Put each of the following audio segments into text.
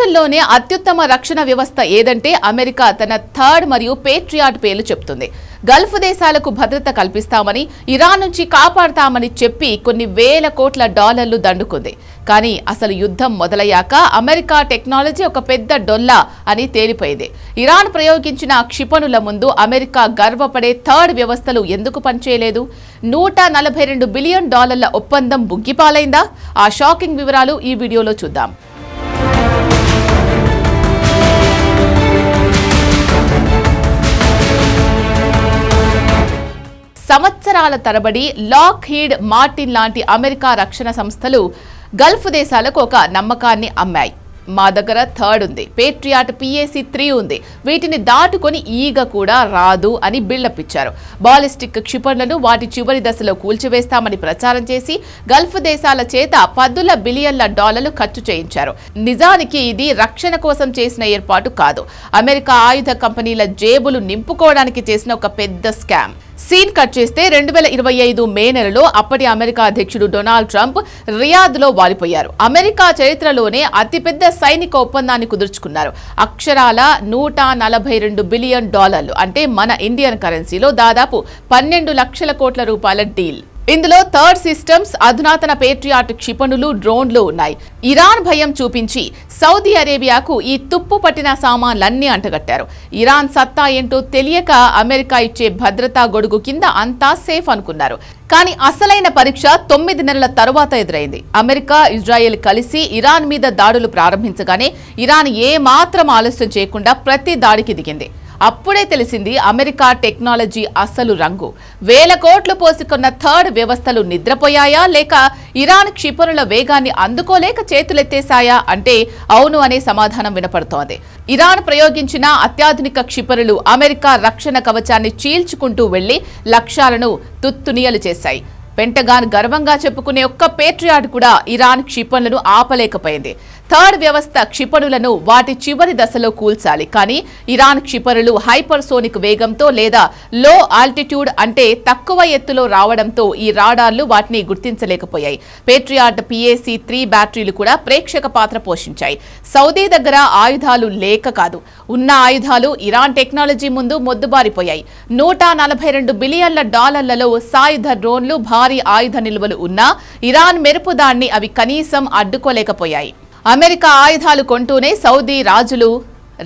ప్రపంచంలోనే అత్యుత్తమ రక్షణ వ్యవస్థ ఏదంటే అమెరికా తన థర్డ్ మరియు పేట్రియాట్ పేర్లు చెప్తుంది. గల్ఫ్ దేశాలకు భద్రత కల్పిస్తామని, ఇరాన్ నుంచి కాపాడతామని చెప్పి కొన్ని వేల కోట్ల డాలర్లు దండుకుంది. కానీ అసలు యుద్ధం మొదలయ్యాక అమెరికా టెక్నాలజీ ఒక పెద్ద డొల్లా అని తేలిపోయింది. ఇరాన్ ప్రయోగించిన క్షిపణుల ముందు అమెరికా గర్వపడే థర్డ్ వ్యవస్థలు ఎందుకు పనిచేయలేదు? $142 బిలియన్ ఒప్పందం బుగ్గిపాలైందా? ఆ షాకింగ్ వివరాలు ఈ వీడియోలో చూద్దాం. సంవత్సరాల తరబడి లాక్హీడ్ మార్టిన్ లాంటి అమెరికా రక్షణ సంస్థలు గల్ఫ్ దేశాలకు ఒక నమ్మకాన్ని అమ్మాయి. మా దగ్గర థర్డ్ ఉంది, పేట్రియాట్ PAC-3 ఉంది, వీటిని దాటుకొని ఈగ కూడా రాదు అని బిల్డప్ ఇచ్చారు. బాలిస్టిక్ క్షిపణులను వాటి చివరి దశలో కూల్చివేస్తామని ప్రచారం చేసి గల్ఫ్ దేశాల చేత $10 బిలియన్ల ఖర్చు చేయించారు. నిజానికి ఇది రక్షణ కోసం చేసిన ఏర్పాటు కాదు, అమెరికా ఆయుధ కంపెనీల జేబులు నింపుకోవడానికి చేసిన ఒక పెద్ద స్కామ్. సీన్ కట్ చేస్తే 2025 మే నెలలో అప్పటి అమెరికా అధ్యక్షుడు డొనాల్డ్ ట్రంప్ రియాద్లో వాలిపోయారు. అమెరికా చరిత్రలోనే అతిపెద్ద సైనిక ఒప్పందాన్ని కుదుర్చుకున్నారు. అక్షరాల $142 బిలియన్, అంటే మన ఇండియన్ కరెన్సీలో దాదాపు 12 లక్షల కోట్ల రూపాయల డీల్. ఇందులో థర్డ్ సిస్టమ్స్, అధునాతన పేట్రియాట్ క్షిపణులు, డ్రోన్లు ఉన్నాయి. ఇరాన్ భయం చూపించి సౌదీ అరేబియాకు ఈ తుప్పు పట్టిన సామాన్లన్నీ అంటగట్టారు. ఇరాన్ సత్తా ఏంటో తెలియక అమెరికా ఇచ్చే భద్రతా గొడుగు కింద అంతా సేఫ్ అనుకున్నారు. కానీ అసలైన పరీక్ష 9 నెలల తరువాత ఎదురైంది. అమెరికా, ఇజ్రాయెల్ కలిసి ఇరాన్ మీద దాడులు ప్రారంభించగానే ఇరాన్ ఏమాత్రం ఆలస్యం చేయకుండా ప్రతి దాడికి దిగింది. అప్పుడే తెలిసింది అమెరికా టెక్నాలజీ అసలు రంగు. వేల కోట్లు పోసుకున్న థర్డ్ వ్యవస్థలు నిద్రపోయాయా, లేక ఇరాన్ క్షిపణుల వేగాన్ని అందుకోలేక చేతులెత్తేశాయా అంటే అవును అనే సమాధానం వినపడుతోంది. ఇరాన్ ప్రయోగించిన అత్యాధునిక క్షిపణులు అమెరికా రక్షణ కవచాన్ని చీల్చుకుంటూ వెళ్లి లక్ష్యాలను తుత్తునియలు చేశాయి. పెంటగాన్ గర్వంగా చెప్పుకునే ఒక్క పేట్రియాట్ కూడా ఇరాన్ క్షిపణులను ఆపలేకపోయింది. థర్డ్ వ్యవస్థ క్షిపణులను వాటి చివరి దశలో కూల్చాలి, కానీ ఇరాన్ క్షిపణులు హైపర్సోనిక్ వేగంతో లేదా లో ఆల్టిట్యూడ్ అంటే తక్కువ ఎత్తులో రావడంతో ఈ రాడార్లు వాటిని గుర్తించలేకపోయాయి. పేట్రియాట్ PAC-3 బ్యాటరీలు కూడా ప్రేక్షక పాత్ర పోషించాయి. సౌదీ దగ్గర ఆయుధాలు లేక కాదు, ఉన్న ఆయుధాలు ఇరాన్ టెక్నాలజీ ముందు మొద్దుబారిపోయాయి. $142 బిలియన్ల సాయుధ డ్రోన్లు, భారీ ఆయుధ నిల్వలు ఉన్నా ఇరాన్ మెరుపు దాన్ని అవి కనీసం అడ్డుకోలేకపోయాయి. అమెరికా ఆయుధాలు కొంటూనే సౌదీ రాజులు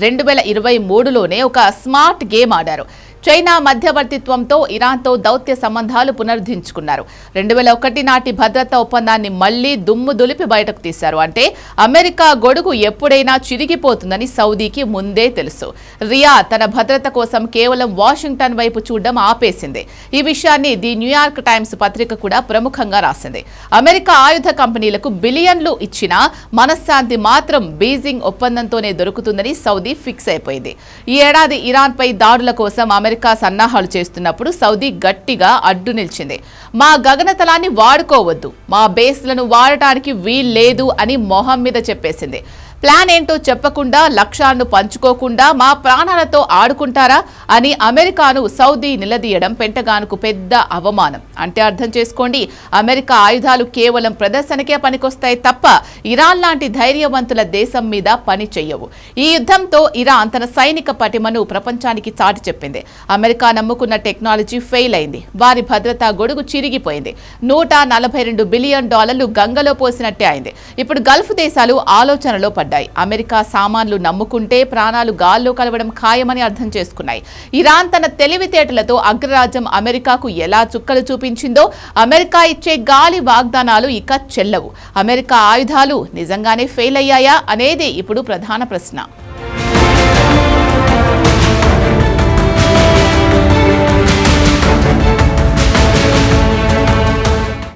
2023లోనే ఒక స్మార్ట్ గేమ్ ఆడారు. చైనా మధ్యవర్తిత్వంతో ఇరాన్తో దౌత్య సంబంధాలు పునరుద్ధరించుకున్నారు. 2001 నాటి భద్రతా ఒప్పందాన్ని మళ్లీ దుమ్ము దులిపి బయటకు తీశారు. అంటే అమెరికా గొడుగు ఎప్పుడైనా చిరిగిపోతుందని సౌదీకి ముందే తెలుసు. రియాద్ తన భద్రత కోసం కేవలం వాషింగ్టన్ వైపు చూడడం ఆపేసింది. ఈ విషయాన్ని ది న్యూయార్క్ టైమ్స్ పత్రిక కూడా ప్రముఖంగా రాసింది. అమెరికా ఆయుధ కంపెనీలకు బిలియన్లు ఇచ్చినా మనశ్శాంతి మాత్రం బీజింగ్ ఒప్పందంతోనే దొరుకుతుందని సౌదీ ఫిక్స్ అయిపోయింది. ఈ ఏడాది ఇరాన్పై దాడుల కోసం అమెరికా సన్నాహాలు చేస్తున్నప్పుడు సౌదీ గట్టిగా అడ్డు నిలిచింది. మా గగనతలాన్ని వాడుకోవద్దు, మా బేస్లను వాడటానికి వీల్లేదు అని మొహం మీద చెప్పేసింది. ప్లాన్ ఏంటో చెప్పకుండా, లక్ష్యాలను పంచుకోకుండా మా ప్రాణాలతో ఆడుకుంటారా అని అమెరికాను సౌదీ నిలదీయడం పెంటగాన్కు పెద్ద అవమానం. అంటే అర్థం చేసుకోండి, అమెరికా ఆయుధాలు కేవలం ప్రదర్శనకే పనికొస్తాయి తప్ప ఇరాన్ లాంటి ధైర్యవంతుల దేశం మీద పని చెయ్యవు. ఈ యుద్ధంతో ఇరాన్ తన సైనిక పటిమను ప్రపంచానికి చాటి చెప్పింది. అమెరికా నమ్ముకున్న టెక్నాలజీ ఫెయిల్ అయింది. వారి భద్రతా గొడుగు చిరిగిపోయింది. $142 బిలియన్ గంగలో పోసినట్టే అయింది. ఇప్పుడు గల్ఫ్ దేశాలు ఆలోచనలో పడ్డాయి. అమెరికా సామాన్లు నమ్ముకుంటే ప్రాణాలు గాల్లో కలవడం ఖాయమని అర్థం చేసుకున్నాయి. ఇరాన్ తన తెలివితేటలతో అగ్రరాజ్యం అమెరికాకు ఎలా చుక్కలు చూపించిందో అమెరికా ఇచ్చే గాలి వాగ్దానాలు ఇక చెల్లవు. అమెరికా ఆయుధాలు నిజంగానే ఫెయిల్ అయ్యాయా అనేది ఇప్పుడు ప్రధాన ప్రశ్న.